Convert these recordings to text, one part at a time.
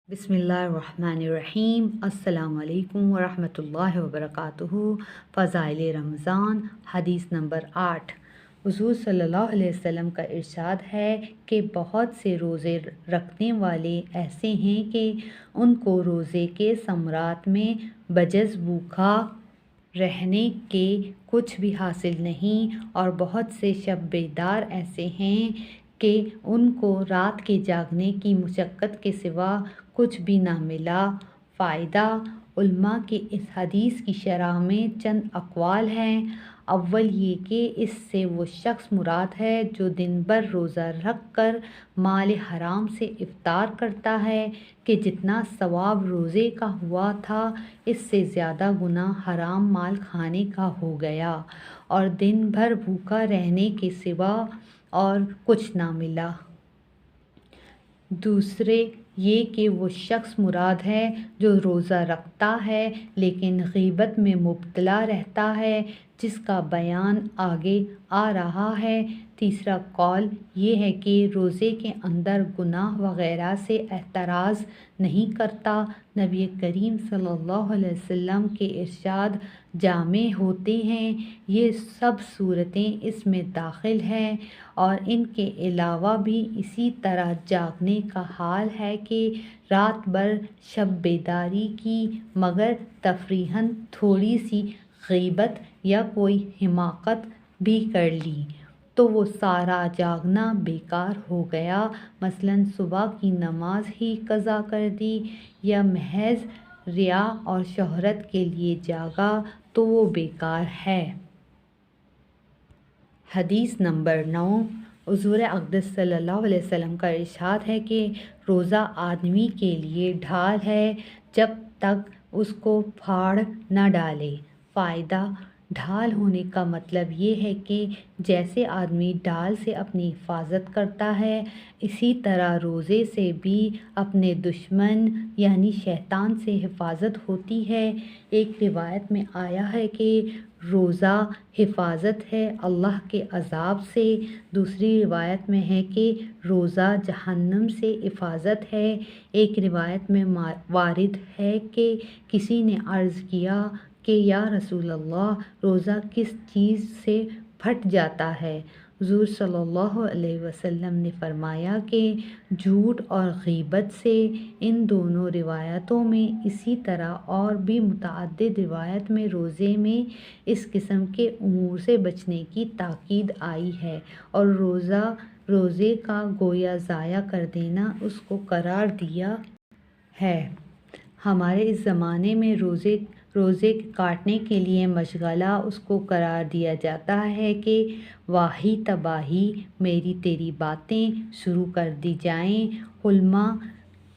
بسم اللہ الرحمن الرحیم۔ السلام علیکم ورحمۃ اللہ وبرکاتہ۔ فضائل رمضان، حدیث نمبر 8۔ حضور صلی اللہ علیہ وسلم کا ارشاد ہے کہ بہت سے روزے رکھنے والے ایسے ہیں کہ ان کو روزے کے ثمرات میں بجز بھوکا رہنے کے کچھ بھی حاصل نہیں، اور بہت سے شب بیدار ایسے ہیں کہ ان کو رات کے جاگنے کی مشقت کے سوا کچھ بھی نہ ملا۔ فائدہ: علماء کے اس حدیث کی شرح میں چند اقوال ہیں۔ اول یہ کہ اس سے وہ شخص مراد ہے جو دن بھر روزہ رکھ کر مال حرام سے افطار کرتا ہے کہ جتنا ثواب روزے کا ہوا تھا اس سے زیادہ گناہ حرام مال کھانے کا ہو گیا، اور دن بھر بھوکا رہنے کے سوا اور کچھ نہ ملا۔ دوسرے یہ کہ وہ شخص مراد ہے جو روزہ رکھتا ہے لیکن غیبت میں مبتلا رہتا ہے، جس کا بیان آگے آ رہا ہے۔ تیسرا قول یہ ہے کہ روزے کے اندر گناہ وغیرہ سے احتراز نہیں کرتا۔ نبی کریم صلی اللہ علیہ وسلم کے ارشاد جامع ہوتے ہیں، یہ سب صورتیں اس میں داخل ہیں، اور ان کے علاوہ بھی اسی طرح جاگنے کا حال ہے کہ رات بھر شب بیداری کی مگر تفریحاً تھوڑی سی غیبت یا کوئی حماقت بھی کر لی تو وہ سارا جاگنا بیکار ہو گیا۔ مثلاً صبح کی نماز ہی قضا کر دی یا محض ریا اور شہرت کے لیے جاگا تو وہ بیکار ہے۔ حدیث نمبر 9۔ حضور اقدس صلی اللہ علیہ وسلم کا ارشاد ہے کہ روزہ آدمی کے لیے ڈھال ہے جب تک اس کو پھاڑ نہ ڈالے۔ فائدہ: ڈھال ہونے کا مطلب یہ ہے کہ جیسے آدمی ڈال سے اپنی حفاظت کرتا ہے، اسی طرح روزے سے بھی اپنے دشمن یعنی شیطان سے حفاظت ہوتی ہے۔ ایک روایت میں آیا ہے کہ روزہ حفاظت ہے اللہ کے عذاب سے، دوسری روایت میں ہے کہ روزہ جہنم سے حفاظت ہے۔ ایک روایت میں وارد ہے کہ کسی نے عرض کیا کہ یا رسول اللہ، روزہ کس چیز سے پھٹ جاتا ہے؟ حضور صلی اللہ علیہ وسلم نے فرمایا کہ جھوٹ اور غیبت سے۔ ان دونوں روایتوں میں اسی طرح اور بھی متعدد روایات میں روزے میں اس قسم کے امور سے بچنے کی تاکید آئی ہے، اور روزے کا گویا ضائع کر دینا اس کو قرار دیا ہے۔ ہمارے اس زمانے میں روزے کاٹنے کے لیے مشغلہ اس کو قرار دیا جاتا ہے کہ واہی تباہی، میری تیری باتیں شروع کر دی جائیں۔ علماء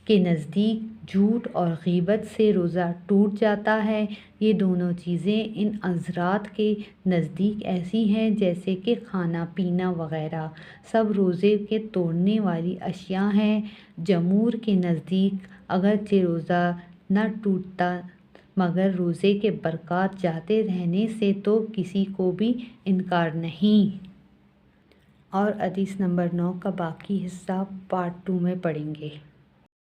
کے نزدیک جھوٹ اور غیبت سے روزہ ٹوٹ جاتا ہے۔ یہ دونوں چیزیں ان حضرات کے نزدیک ایسی ہیں جیسے کہ کھانا پینا وغیرہ، سب روزے کے توڑنے والی اشیاء ہیں۔ جمہور کے نزدیک اگرچہ روزہ نہ ٹوٹتا مگر روزے کے برکات جاتے رہنے سے تو کسی کو بھی انکار نہیں۔ اور حدیث نمبر 9 کا باقی حصہ پارٹ 2 میں پڑھیں گے۔